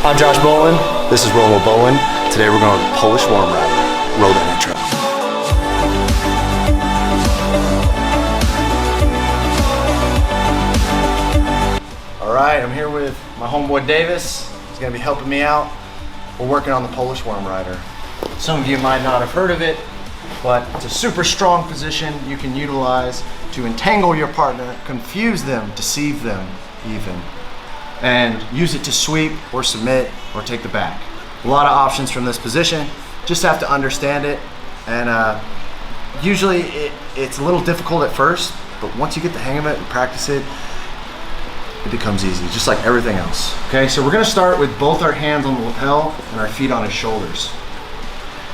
I'm Josh Bowen. This is Rolling with Bowen. Today we're going to Polish Worm Rider. Roll that intro. All right, I'm here with my homeboy Davis. He's going to be helping me out. We're working on the Polish Worm Rider. Some of you might not have heard of it, but it's a super strong position you can utilize to entangle your partner, confuse them, deceive them even, and use it to sweep or submit or take the back. A lot of options from this position. Just have to understand it, and usually it's a little difficult at first, but once you get the hang of it and practice it, it becomes easy, just like everything else. Okay, so we're gonna start with both our hands on the lapel and our feet on his shoulders.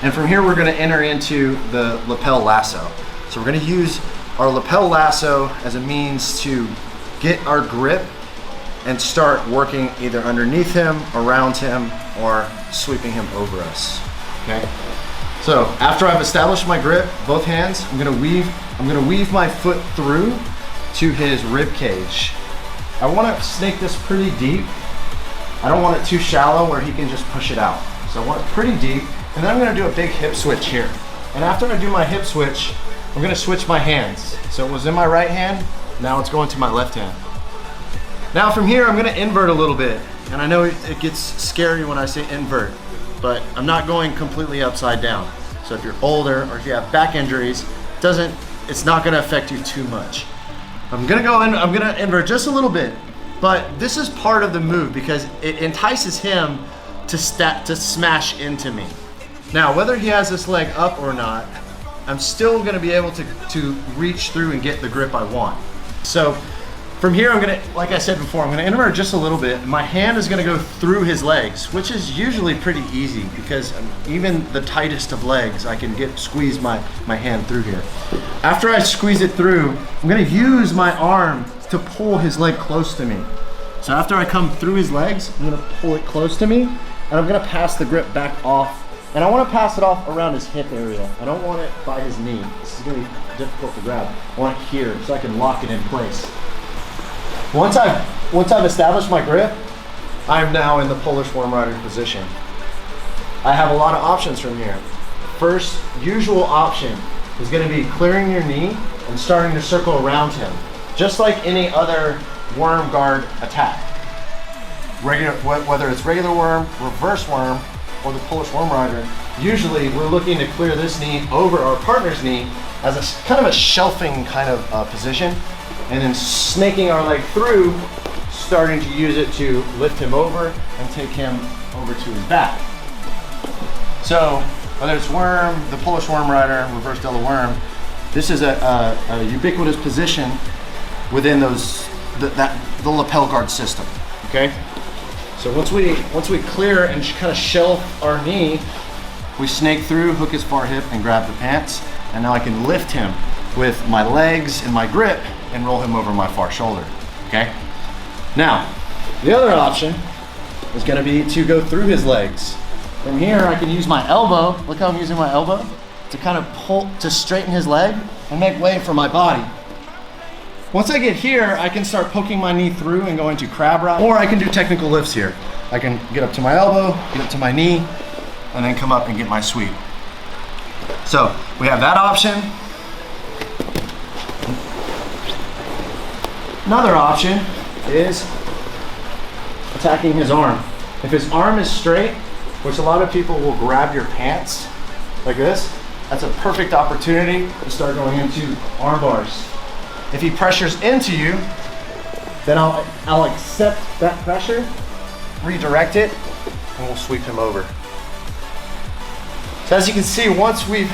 And from here, we're gonna enter into the lapel lasso. So we're gonna use our lapel lasso as a means to get our grip and start working either underneath him, around him, or sweeping him over us, okay? So after I've established my grip, both hands, I'm gonna weave my foot through to his rib cage. I wanna snake this pretty deep. I don't want it too shallow where he can just push it out. So I want it pretty deep, and then I'm gonna do a big hip switch here. And after I do my hip switch, I'm gonna switch my hands. So it was in my right hand, now it's going to my left hand. Now from here, I'm gonna invert a little bit. And I know it gets scary when I say invert, but I'm not going completely upside down. So if you're older or if you have back injuries, it's not gonna affect you too much. I'm gonna invert just a little bit, but this is part of the move because it entices him to smash into me. Now, whether he has this leg up or not, I'm still gonna be able to reach through and get the grip I want. So from here, like I said before, I'm gonna invert just a little bit. My hand is gonna go through his legs, which is usually pretty easy because even the tightest of legs, I can squeeze my hand through here. After I squeeze it through, I'm gonna use my arm to pull his leg close to me. So after I come through his legs, I'm gonna pull it close to me, and I'm gonna pass the grip back off. And I wanna pass it off around his hip area. I don't want it by his knee. This is gonna be difficult to grab. I want it here so I can lock it in place. Once I've established my grip, I'm now in the Polish Worm Rider position. I have a lot of options from here. First usual option is gonna be clearing your knee and starting to circle around him, just like any other worm guard attack. Whether it's regular worm, reverse worm, or the Polish Worm Rider, usually we're looking to clear this knee over our partner's knee as a kind of a shelving kind of position, and then snaking our leg through, starting to use it to lift him over and take him over to his back. So whether it's worm, the Polish Worm Rider, reverse delta worm, this is a ubiquitous position within the Lapel Guard system, okay? So once we clear and kind of shelf our knee, we snake through, hook his far hip, and grab the pants. And now I can lift him with my legs and my grip and roll him over my far shoulder, okay? Now, the other option is gonna be to go through his legs. From here, I can use my elbow, look how I'm using my elbow, to kind of pull, to straighten his leg and make way for my body. Once I get here, I can start poking my knee through and go into crab rock, or I can do technical lifts here. I can get up to my elbow, get up to my knee, and then come up and get my sweep. So we have that option. Another option is attacking his arm. If his arm is straight, which a lot of people will grab your pants like this, that's a perfect opportunity to start going into arm bars. If he pressures into you, then I'll accept that pressure, redirect it, and we'll sweep him over. So as you can see, once we've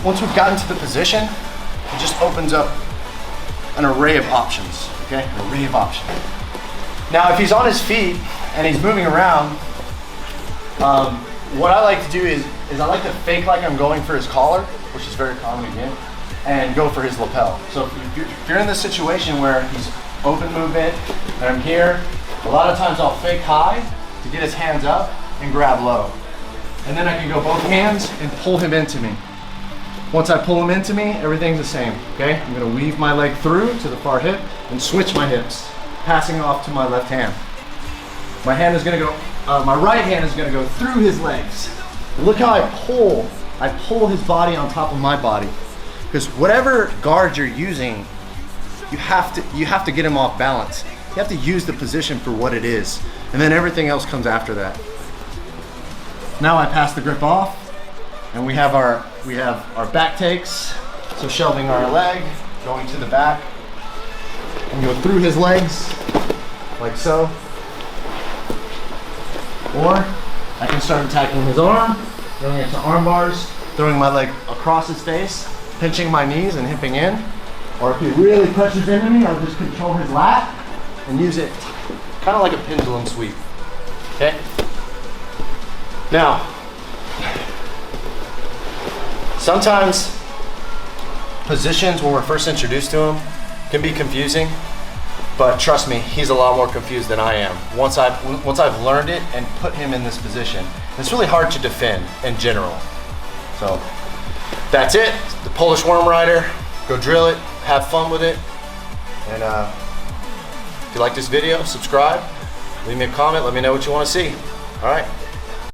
gotten to the position, it just opens up an array of options, okay? An array of options. Now, if he's on his feet and he's moving around, what I like to do is I like to fake like I'm going for his collar, which is very common again, and go for his lapel. So if you're in this situation where he's open movement and I'm here, a lot of times I'll fake high to get his hands up and grab low. And then I can go both hands and pull him into me. Once I pull him into me, everything's the same, okay? I'm gonna weave my leg through to the far hip and switch my hips, passing off to my left hand. My hand is gonna go my right hand is gonna go through his legs. And look how I pull his body on top of my body. Because whatever guard you're using, you have to get him off balance. You have to use the position for what it is. And then everything else comes after that. Now I pass the grip off, and we have our back takes. So shelving our leg, going to the back, and go through his legs, like so. Or I can start attacking his arm, going into arm bars, throwing my leg across his face, pinching my knees and hipping in. Or if he really pushes into me, I'll just control his lat and use it kind of like a pendulum sweep. Okay? Now, sometimes positions when we're first introduced to him can be confusing, but trust me, he's a lot more confused than I am. Once I've learned it and put him in this position, it's really hard to defend in general. So that's it, the Polish Worm Rider. Go drill it, have fun with it, and if you like this video, subscribe, leave me a comment, let me know what you want to see. All right.